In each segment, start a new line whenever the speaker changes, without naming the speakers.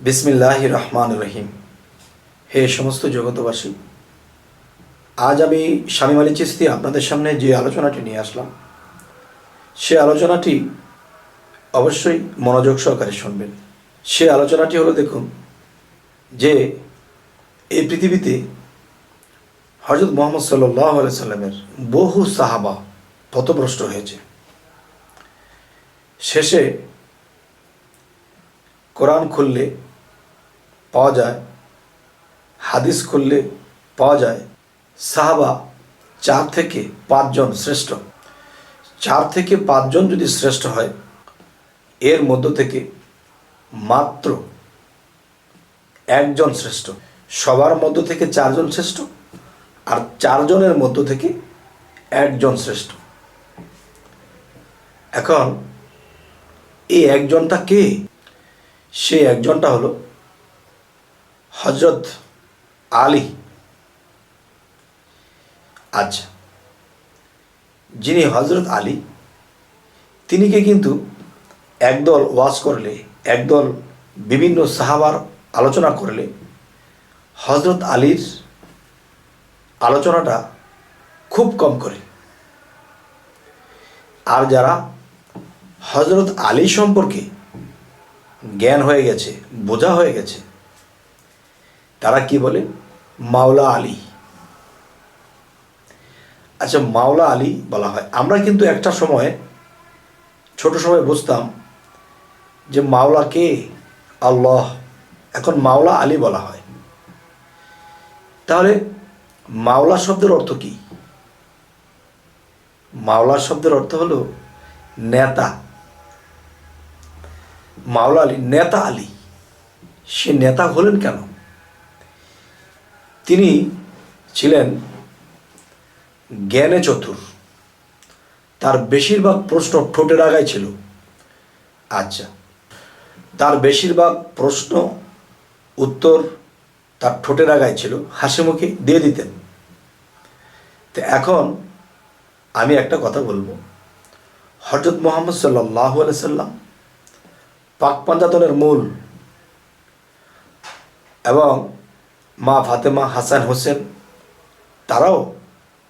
বিসমিল্লাহির রহমানির রহিম। হে সমস্ত জগতবাসী, আজ আমি শামীম আলী চিশতি আপনাদের সামনে যে আলোচনাটি নিয়ে আসলাম, সে আলোচনাটি অবশ্যই মনোযোগ সহকারে শুনবেন। সে আলোচনাটি হলো, দেখুন যে এই পৃথিবীতে হযরত মুহাম্মদ সাল্লাল্লাহু আলাইহি সাল্লামের বহু সাহাবা পথভ্রষ্ট হয়েছে। শেষে কোরআন খুললে পাওয়া যায়, হাদিস খুললে পাওয়া যায়, সাহাবা 4 থেকে 5 জন শ্রেষ্ঠ। 4 থেকে 5 জন যদি শ্রেষ্ঠ হয়, এর মধ্য থেকে মাত্র একজন শ্রেষ্ঠ। সবার মধ্য থেকে 4 জন শ্রেষ্ঠ, আর 4 জনের মধ্য থেকে একজন শ্রেষ্ঠ। এখন এই একজনটা কে? সেই একজনটা হলো হযরত আলী। আচ্ছা, যিনি হযরত আলী, তিনিকে কিন্তু একদল ওয়াজ করলে, একদল বিভিন্ন সাহাবার আলোচনা করলে হযরত আলীর আলোচনাটা খুব কম করে। আর যারা হযরত আলী সম্পর্কে জ্ঞান হয়ে গেছে, বোঝা হয়ে গেছে, তারা কি বলে? মাওলা আলী। আচ্ছা, মাওলা আলী বলা হয়। আমরা কিন্তু একটা সময়, ছোট সময় বুঝতাম যে মাওলা কে? আল্লাহ। এখন মাওলা আলী বলা হয়। তাহলে মাওলা শব্দের অর্থ কি? মাওলা শব্দের অর্থ হলো নেতা। মাওলা আলী, নেতা আলী। সে নেতা হলেন কেন? তিনি ছিলেন জ্ঞানে চতুর। তার বেশিরভাগ প্রশ্ন ঠোঁটের আগায় ছিল। আচ্ছা, তার বেশিরভাগ প্রশ্ন উত্তর তার ঠোঁটের আগায় ছিল, হাসি মুখে দিয়ে দিতেন। তো এখন আমি একটা কথা বলবো, হযরত মুহাম্মদ সাল্লাল্লাহু আলাইহি সাল্লাম পাক পাঞ্জাতনের মূল, এবং মা ফাতেমা, হাসান, হোসেন, তারাও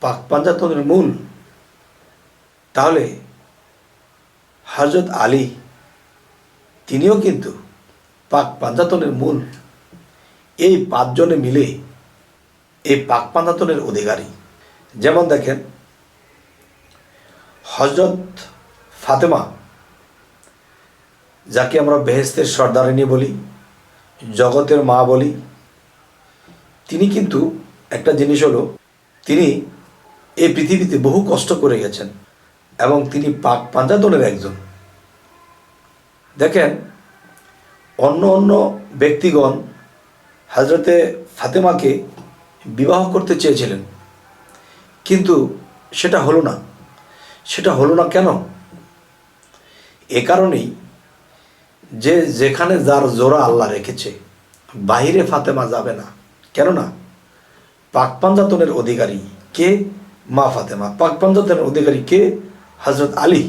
পাক পাঞ্জাতনের মূল। তাহলে হযরত আলী, তিনিও কিন্তু পাক পাঞ্জাতনের মূল। এই 5 জনে মিলে এই পাক পাঞ্জাতনের অধিকারী। যেমন দেখেন, হযরত ফাতেমা, যাকে আমরা বেহেশতের সর্দারিনী বলি, জগতের মা বলি, তিনি কিন্তু একটা জিনিস হলো, তিনি এই পৃথিবীতে বহু কষ্ট করে গেছেন এবং তিনি পাক পাঞ্জাতনের একজন। দেখেন, অন্য অন্য ব্যক্তিগণ হযরতে ফাতেমাকে বিবাহ করতে চেয়েছিলেন, কিন্তু সেটা হলো না। সেটা হলো না কেন? এ কারণেই যে যেখানে যার জোড়া আল্লাহ রেখেছে, বাহিরে ফাতেমা যাবে না। কেননা পাক পাঞ্জাতনের অধিকারী কে? মা ফাতেমা। পাক পাঞ্জাতনের অধিকারী কে? হযরত আলী।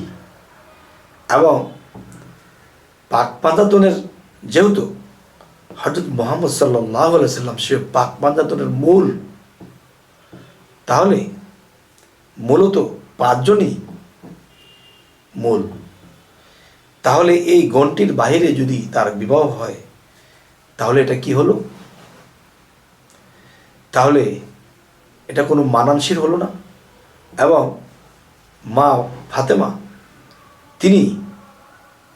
এবং পাক পাঞ্জাতনের যেহেতু হযরত মুহাম্মদ সাল্লাল্লাহু আলাইহি সাল্লাম, সে পাক পাঞ্জাতনের মূল, তাহলে মূলত 5 জনই মূল। তাহলে এই গণটির বাহিরে যদি তার বিবাহ হয়, তাহলে এটা কি হলো? তাহলে এটা কোনো মানানসির হলো না। এবং মা ফাতেমা, তিনি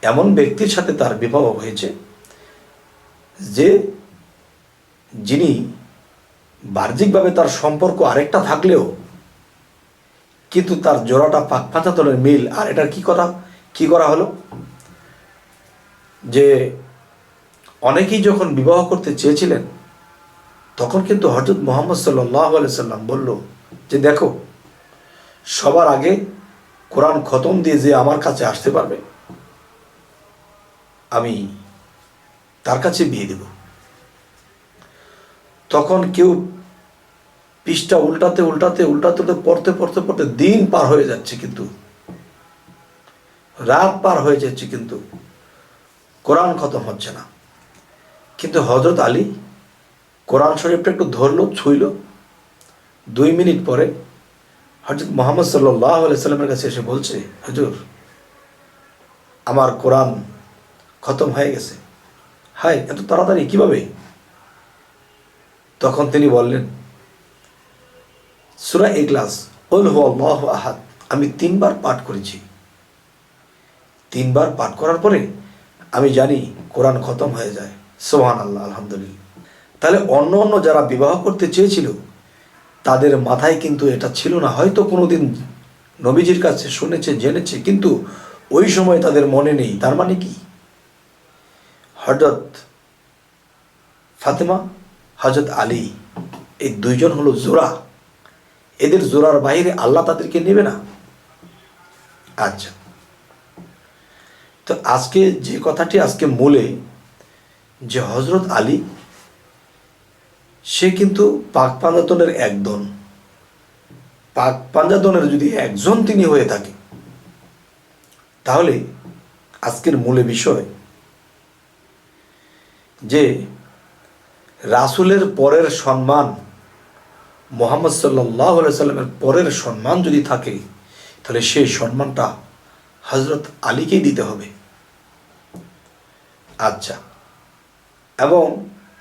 এমন ব্যক্তির সাথে তার বিবাহ হয়েছে যে, যিনি বাহ্যিকভাবে তার সম্পর্ক আরেকটা থাকলেও কিন্তু তার জোড়াটা পাক পাঞ্জাতনের মিল। আর এটার কি করা হলো যে, অনেকেই যখন বিবাহ করতে চেয়েছিলেন, তখন কিন্তু হযরত মুহাম্মদ সাল্লাল্লাহু আলাইহি সাল্লাম বলল যে, দেখো, সবার আগে কোরআন খতম দিয়ে যে আমার কাছে আসতে পারবে, আমি তার কাছে বিয়ে দেব। তখন কেউ পৃষ্ঠা উল্টাতে উল্টাতে উল্টাতে পড়তে পড়তে পড়তে দিন পার হয়ে যাচ্ছে, কিন্তু রাত পার হয়ে যাচ্ছে, কিন্তু কোরআন খতম হচ্ছে না। কিন্তু হজরত আলী কোরআন শরীফটা একটু ধরলো, ছুঁইল। 2 মিনিট পরে হজরত মোহাম্মদ সাল্লাল্লাহু আলাইহি সাল্লামের কাছে এসে বলছে, হুজুর, আমার কোরআন খতম হয়ে গেছে। হায়, এত তাড়াতাড়ি কিভাবে? তখন তিনি বললেন, সূরা ইখলাস, কুল হুয়াল্লাহু আহাদ, আমি 3বার পাঠ করেছি। 3বার পাঠ করার পরে আমি জানি কোরআন খতম হয়ে যায়। সুবহানাল্লাহ, আলহামদুলিল্লাহ। তাহলে অন্য অন্য যারা বিবাহ করতে চেয়েছিল তাদের মাথায় কিন্তু এটা ছিল না। হয়তো কোনোদিন নবীজির কাছে শুনেছে, জেনেছে, কিন্তু ওই সময় তাদের মনে নেই। তার মানে কি? হযরত ফাতেমা, হযরত আলী, এই 2জন হলো জোড়া। এদের জোড়ার বাইরে আল্লাহ তাদেরকে নেবে না। আচ্ছা, তো আজকে যে কথাটি আজকে মূলে, যে হযরত আলী সে কিন্তু পাক পাঞ্জাতনের একজন। পাক পাঞ্জাতনের যদি একজন তিনি হয়ে থাকে, তাহলে আজকের মূলে বিষয় যে রাসূলের পরের সম্মান, মুহাম্মদ সাল্লাল্লাহু আলাইহি সাল্লামের পরের সম্মান যদি থাকে, তাহলে সেই সম্মানটা হযরত আলীকেই দিতে হবে। আচ্ছা, এবং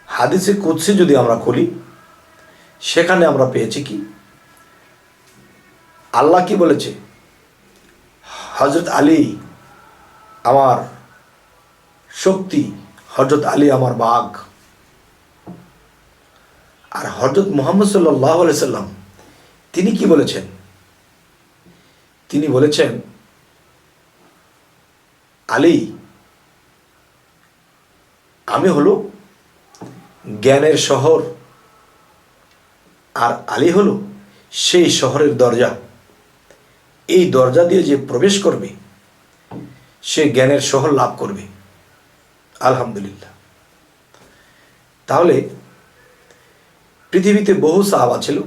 হাদিসে কুদসি যদি আমরা খুলি, সেখানে আমরা পেয়েছি কি, আল্লাহ কি বলেছে? হযরত আলী আমার শক্তি, হযরত আলী আমার বাঘ। আর হযরত মুহাম্মদ সাল্লাল্লাহু আলাইহি সাল্লাম তিনি কি বলেছেন? তিনি বলেছেন, আলী, আমি হলো জ্ঞানের শহর, আর আলী হলো সেই শহরের দরজা। এই দরজা দিয়ে যে প্রবেশ করবে সে জ্ঞানের শহর লাভ করবে। আলহামদুলিল্লাহ। তাহলে পৃথিবীতে বহু সাহাবা ছিল,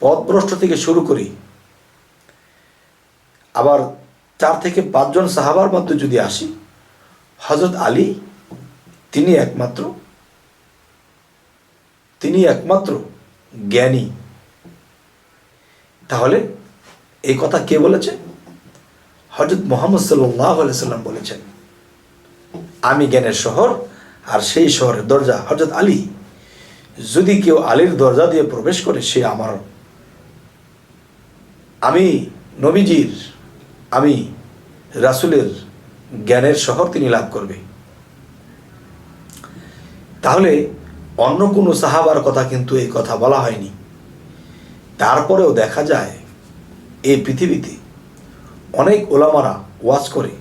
পথভ্রষ্ট থেকে শুরু করি, আবার 4 থেকে 5 জন সাহাবার মধ্যে যদি আসি, হযরত আলী তিনি একমাত্র জ্ঞানী। তাহলে এই কথা কে বলেছে? হযরত মুহাম্মদ সাল্লাল্লাহু আলাইহি সাল্লাম বলেছেন, আমি জ্ঞানের শহর আর সেই শহরের দরজা হযরত আলী। যদি কেউ আলীর দরজা দিয়ে প্রবেশ করে, সে আমার, আমি নবীজির, আমি রাসূলের জ্ঞানের শহর তিনি লাভ করবে। তাহলে অন্য কোনো সাহাবার কথা কিন্তু এই কথা বলা হয়নি। তারপরেও দেখা যায় এই পৃথিবীতে অনেক ওলামারা ওয়াজ করে।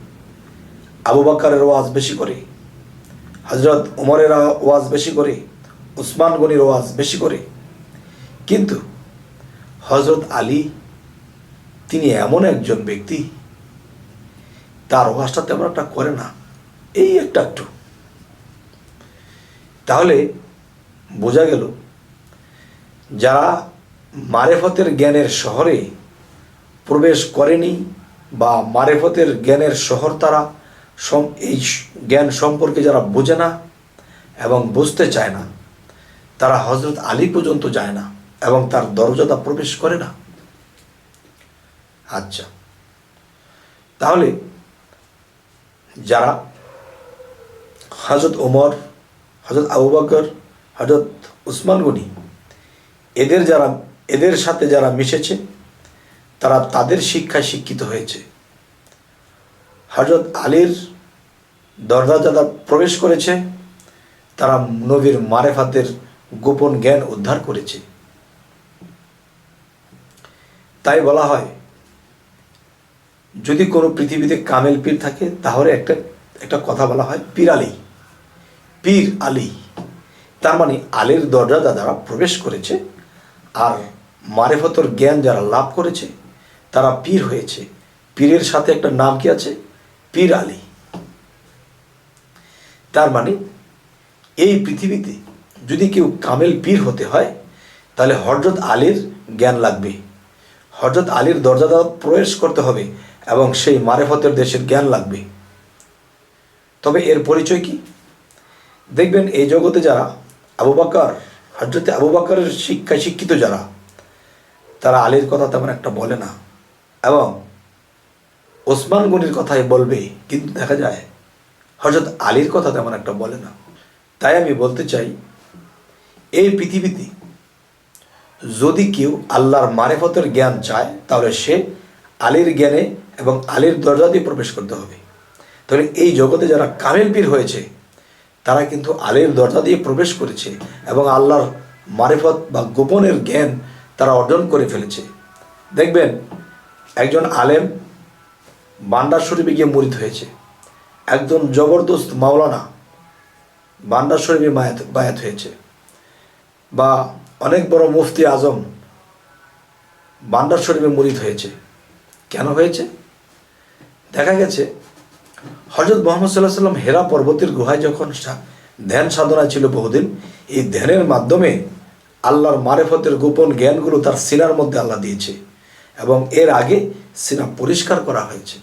আবু বকরের ওয়াজ বেশি করে, হযরত ওমরের ওয়াজ বেশি করে, উসমান গনির ওয়াজ বেশি করে, কিন্তু হযরত আলী তিনি এমন একজন ব্যক্তি, তার ওয়াজটা তেমন একটা করে না, এই একটু। তাহলে বোঝা গেল, যারা মারেফতের জ্ঞানের শহরে প্রবেশ করেনি বা মারেফতের জ্ঞানের শহর তারা এই জ্ঞান সম্পর্কে যারা বোঝে না এবং বুঝতে চায় না, তারা হযরত আলী পর্যন্ত যায় না এবং তার দরজাটা প্রবেশ করে না। আচ্ছা, তাহলে যারা হযরত ওমর, হযরত আবু বকর, হযরত উসমান গনি, এদের সাথে যারা মিশেছে, তারা তাদের শিক্ষায় শিক্ষিত হয়েছে। হযরত আলীর দরজা যারা প্রবেশ করেছে, তারা নবীর মারেফাতের গোপন জ্ঞান উদ্ধার করেছে। তাই বলা হয়, যদি কোনো পৃথিবীতে কামেল পীর থাকে, তাহলে একটা কথা বলা হয়, পীর আলী। তার মানে আলীর দরজা যারা প্রবেশ করেছে আর মারেফতের জ্ঞান যারা লাভ করেছে, তারা পীর হয়েছে। পীরের সাথে একটা নাম কি আছে? পীর আলী। তার মানে এই পৃথিবীতে যদি কেউ কামেল পীর হতে হয়, তাহলে হযরত আলীর জ্ঞান লাগবে, হযরত আলীর দরজা দ্বারা প্রবেশ করতে হবে এবং সেই মারেফতের দেশের জ্ঞান লাগবে। তবে এর পরিচয় কি? দেখবেন এই জগতে যারা আবু বকর, হযরতে আবু বকরের শিক্ষায় শিক্ষিত যারা, তারা আলীর কথা তেমন একটা বলে না, এবং ওসমান গনির কথাই বলবে, কিন্তু দেখা যায় হযরত আলীর কথা তেমন একটা বলে না। তাই আমি বলতে চাই, এই পৃথিবীতে যদি কেউ আল্লাহর মারেফতের জ্ঞান চায়, তাহলে সে আলীর জ্ঞানে এবং আলীর দরজা দিয়ে প্রবেশ করতে হবে। তাহলে এই জগতে যারা কামেল পীর হয়েছে, তারা কিন্তু আলীর দরজা দিয়ে প্রবেশ করেছে এবং আল্লাহর মারেফত বা গোপনের জ্ঞান তারা অর্জন করে ফেলেছে। দেখবেন একজন আলেম বান্ডার শরীফে গিয়ে মুরিদ হয়েছে, একজন জবরদস্ত মাওলানা বান্ডার শরীফে বায়াত হয়েছে, বা অনেক বড় মুফতি আজম বান্ডার শরীফে মুরিদ হয়েছে। কেন হয়েছে? দেখা গেছে হযরত মুহাম্মদ সাল্লাল্লাহু আলাইহি সাল্লাম হেরা পর্বতের গুহায় যখন ধ্যান সাধনায় ছিল বহুদিন, এই ধ্যানের মাধ্যমে আল্লাহর মারেফতের গোপন জ্ঞানগুলো তার সিনার মধ্যে আল্লাহ দিয়েছে, এবং এর আগে সিনা পরিষ্কার করা হয়েছে,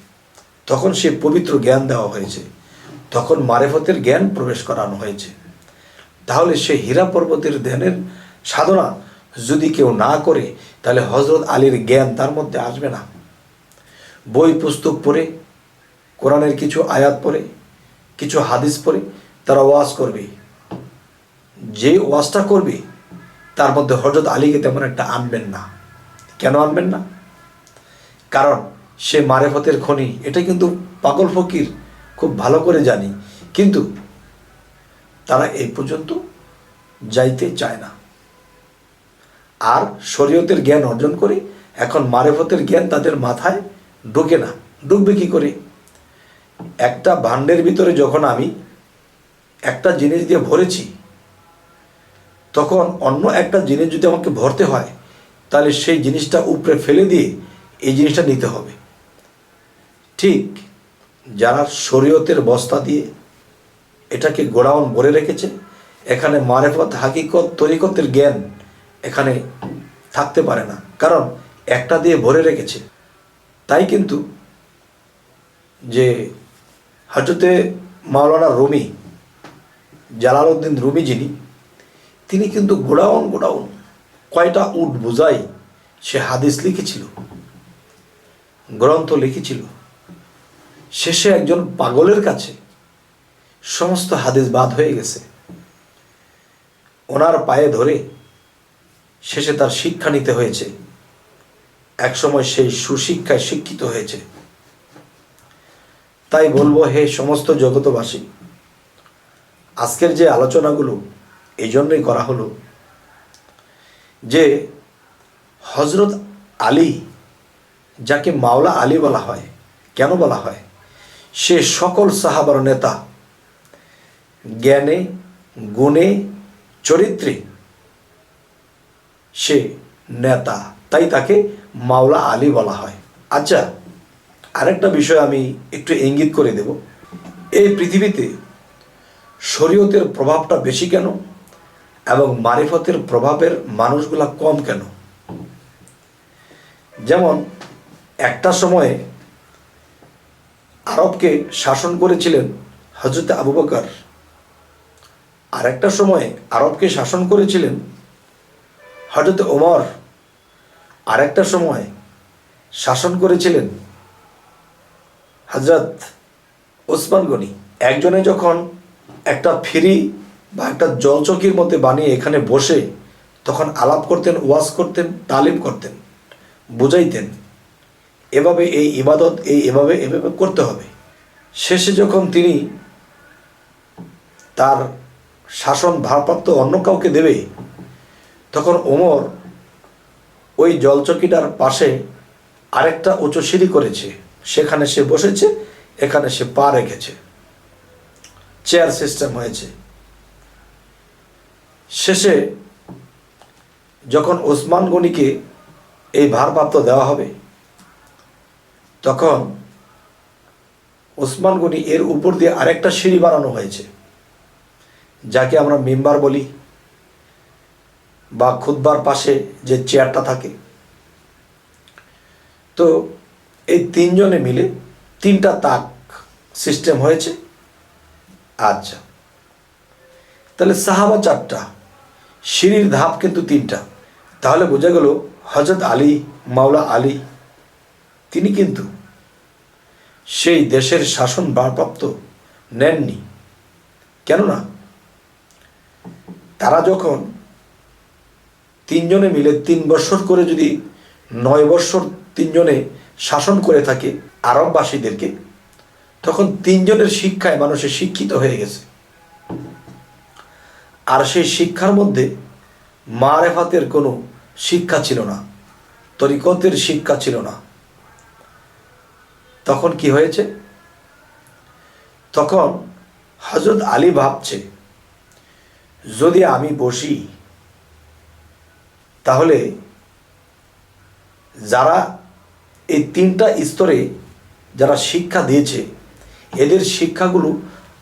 তখন সে পবিত্র জ্ঞান দেওয়া হয়েছে, তখন মারেফতের জ্ঞান প্রবেশ করানো হয়েছে। তাহলে সে হীরা পর্বতের ধ্যানের সাধনা যদি কেউ না করে, তাহলে হযরত আলীর জ্ঞান তার মধ্যে আসবে না। বই পুস্তক পড়ে, কোরআনের কিছু আয়াত পড়ে, কিছু হাদিস পড়ে তারা ওয়াজ করবে, যে ওয়াজটা করবে তার মধ্যে হযরত আলীকে তেমন একটা আনবেন না। কেন আনবেন না? কারণ সে মারেফতের খনি, এটা কিন্তু পাগল ফকির খুব ভালো করে জানি, কিন্তু তারা এই পর্যন্ত যাইতে চায় না। আর শরীয়তের জ্ঞান অর্জন করে এখন মারেফতের জ্ঞান তাদের মাথায় ঢোকে না। ঢুকবে কি করে? একটা ভাণ্ডের ভিতরে যখন আমি একটা জিনিস দিয়ে ভরেছি, তখন অন্য একটা জিনিস যদি আমাকে ভরতে হয়, তাহলে সেই জিনিসটা উপরে ফেলে দিয়ে এই জিনিসটা নিতে হবে। ঠিক যারা শরীয়তের বস্তা দিয়ে এটাকে গোডাউন ভরে রেখেছে, এখানে মারেফত, হাকিকত, তরিকতের জ্ঞান এখানে থাকতে পারে না, কারণ একটা দিয়ে ভরে রেখেছে। তাই কিন্তু যে হযরতে মাওলানা রুমি, জালালউদ্দিন রুমি যিনি, তিনি কিন্তু গোডাউন কয়টা উট বোঝাই সে হাদিস লিখেছিল, গ্রন্থ লিখেছিল। শেষে একজন পাগলের কাছে সমস্ত হাদিস বাদ হয়ে গেছে, ওনার পায়ে ধরে শেষে তার শিক্ষা নিতে হয়েছে। একসময় সেই সুশিক্ষায় শিক্ষিত হয়েছে। তাই বলবো, হে সমস্ত জগতবাসী, আজকের যে আলোচনাগুলো এই জন্যই করা হলো যে হযরত আলী, যাকে মাওলা আলী বলা হয়, কেন বলা হয়? সে সকল সাহাবার নেতা, জ্ঞানে, গুণে, চরিত্রে সে নেতা, তাই তাকে মাওলা আলী বলা হয়। আচ্ছা, আরেকটা বিষয় আমি একটু ইঙ্গিত করে দেব। এই পৃথিবীতে শরীয়তের প্রভাবটা বেশি কেন এবং মারিফতের প্রভাবের মানুষগুলা কম কেন? যেমন একটা সময়ে আরবকে শাসন করেছিলেন হযরত আবু বকর, আর একটা সময়ে আরবকে শাসন করেছিলেন হযরত ওমর, আর একটা সময় শাসন করেছিলেন হযরত ওসমান গনি। একজনে যখন একটা ফ্রি বা একটা জলচকির মধ্যে বানিয়ে এখানে বসে তখন আলাপ করতেন, ওয়াজ করতেন, তালিম করতেন, বুঝাইতেন, এভাবে এই ইবাদত এভাবে করতে হবে। শেষে যখন তিনি তার শাসন ভারপ্রাপ্ত অন্য কাউকে দেবে, তখন ওমর ওই জলচকিটার পাশে আরেকটা উঁচু সিঁড়ি করেছে, সেখানে সে বসেছে, এখানে সে পা রেখেছে, চেয়ার সিস্টেম হয়েছে। শেষে যখন ওসমান গনিকে এই ভারপ্রাপ্ত দেওয়া হবে, তখন ওসমান গনি এর উপর দিয়ে আরেকটা সিঁড়ি বানানো হয়েছে, যাকে আমরা মিম্বার বলি, বা খুতবার পাশে যে চেয়ারটা থাকে। তো এই তিনজনে মিলে তিনটা তাক সিস্টেম হয়েছে। আচ্ছা, তাহলে সাহাবা 4টা, সিঁড়ির ধাপ কিন্তু 3টা। তাহলে বোঝা গেল হযরত আলী, মাওলা আলী, তিনি কিন্তু সেই দেশের শাসন ভারপ্রাপ্ত নেননি। কেননা তারা যখন 3 জনে মিলে 3 বৎসর করে যদি 9 বৎসর 3 জনে শাসন করে থাকে আরববাসীদেরকে, তখন 3 জনের শিক্ষায় মানুষের শিক্ষিত হয়ে গেছে। আর সেই শিক্ষার মধ্যে মারেফাতের কোনো শিক্ষা ছিল না, তরিকতের শিক্ষা ছিল না। তখন কি হয়েছে? তখন হযরত আলী ভাবছে, যদি আমি বসি তাহলে যারা এই 3টা স্তরে যারা শিক্ষা দিয়েছে, এদের শিক্ষাগুলো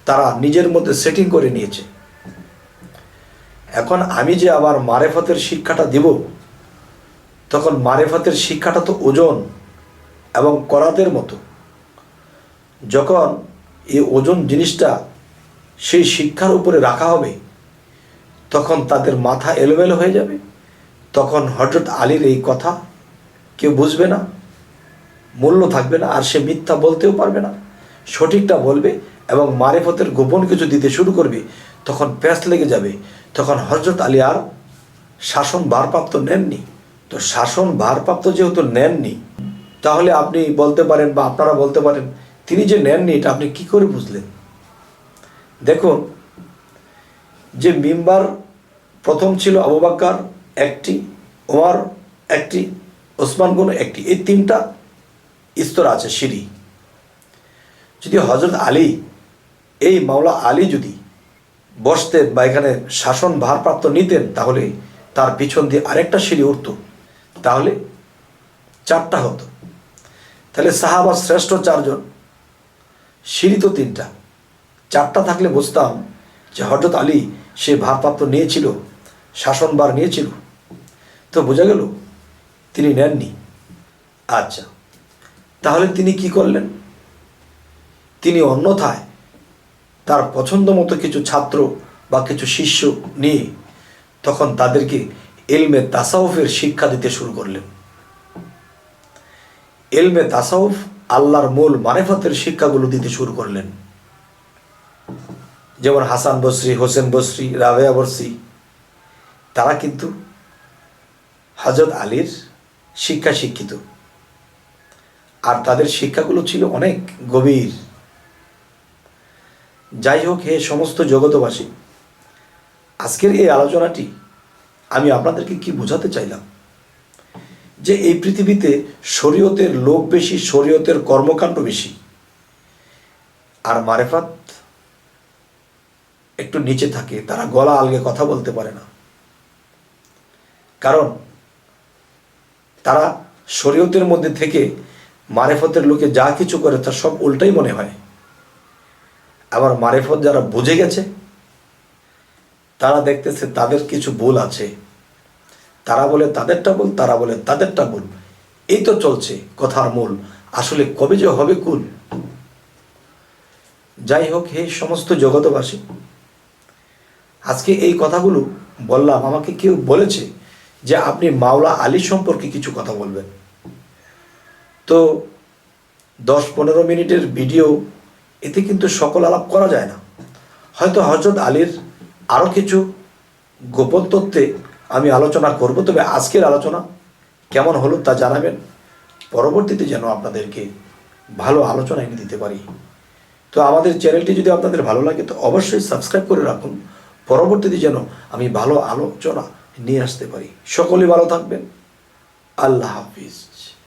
তারা নিজের মধ্যে সেটিং করে নিয়েছে। এখন আমি যে আবার মারেফতের শিক্ষাটা দিব, তখন মারেফতের শিক্ষাটা তো ওজন এবং করাতের মতো। যখন এই ওজন জিনিসটা সেই শিক্ষার উপরে রাখা হবে, তখন তাদের মাথা এলোমেলো হয়ে যাবে। তখন হযরত আলীর এই কথা কেউ বুঝবে না, মূল্য থাকবে না, আর সে মিথ্যা বলতেও পারবে না, সঠিকটা বলবে এবং মারেফতের গোপন কিছু দিতে শুরু করবে। তখন প্যাঁচ লেগে যাবে। তখন হযরত আলী আর শাসন ভারপ্রাপ্ত নেননি। তো শাসন ভারপ্রাপ্ত যেহেতু নেননি, তাহলে আপনি বলতে পারেন বা আপনারা বলতে পারেন, তিনি যে নেননি এটা আপনি কি করে বুঝলেন? দেখুন, যে মিম্বার প্রথম ছিল আবু বকর একটি, ওমর একটি, ওসমান গনি একটি, এই 3টা স্তর আছে সিঁড়ি। যদি হযরত আলী, এই মাওলা আলী যদি বসতেন বা এখানে শাসন ভারপ্রাপ্ত নিতেন, তাহলে তার পিছন দিয়ে আরেকটা সিঁড়ি উঠত, তাহলে 4টা হতো। তাহলে সাহাবা শ্রেষ্ঠ 4 জন, সিঁড়ি তো 3টা, 4টা থাকলে বুঝতাম যে হযরত আলী সে ভারপ্রাপ্ত নিয়েছিল, শাসনভার নিয়েছিল। তো বোঝা গেল তিনি নেননি। আচ্ছা, তাহলে তিনি কি করলেন? তিনি অন্যথায় তার পছন্দ মতো কিছু ছাত্র বা কিছু শিষ্য নিয়ে তখন তাদেরকে ইলমে তাসাউফের শিক্ষা দিতে শুরু করলেন। ইলমে তাসাউফ, আল্লাহর মূল মারিফতের শিক্ষাগুলো দিতে শুরু করলেন। যেমন হাসান বসরি, হোসেন বসরি, রাবেয়া বসরি, তারা কিন্তু হযরত আলীর শিক্ষা শিক্ষিত, আর তাদের শিক্ষাগুলো ছিল অনেক গভীর। যাই হোক, হে সমস্ত জগতবাসী, আজকের এই আলোচনাটি আমি আপনাদেরকে কি বোঝাতে চাইলাম, যে এই পৃথিবীতে শরীয়তের লোক বেশি, শরীয়তের কর্মকাণ্ড বেশি, আর মারেফাত একটু নিচে থাকে। তারা গলা আলগে কথা বলতে পারে না, কারণ তারা শরীয়তের মধ্যে থেকে মারেফতের লোকে যা কিছু করে তার সব উল্টাই মনে হয়। আবার মারেফত যারা বুঝে গেছে, তারা দেখতেছে তাদের কিছু ভুল আছে, তারা বলে তাদেরটা ভুল, তারা বলে তাদেরটা ভুল। এই তো চলছে কথার মূল, আসলে কবে যে হবে কুল। যাই হোক, হে সমস্ত জগতবাসী, আজকে এই কথাগুলো বললাম। আমাকে কেউ বলেছে যে আপনি মাওলা আলী সম্পর্কে কিছু কথা বলবেন। তো 10-15 মিনিটের ভিডিও, এতে কিন্তু সকল আলাপ করা যায় না। হয়তো হযরত আলীর আরও কিছু গোপন তত্ত্বে আমি আলোচনা করব। তবে আজকের আলোচনা কেমন হলো তা জানাবেন, পরবর্তীতে যেন আপনাদেরকে ভালো আলোচনা এনে দিতে পারি। তো আমাদের চ্যানেলটি যদি আপনাদের ভালো লাগে তো অবশ্যই সাবস্ক্রাইব করে রাখুন, পরবর্তীতে যেন আমি ভালো আলোচনা নিয়ে আসতে পারি। সকলেই ভালো থাকবেন। আল্লাহ হাফিজ।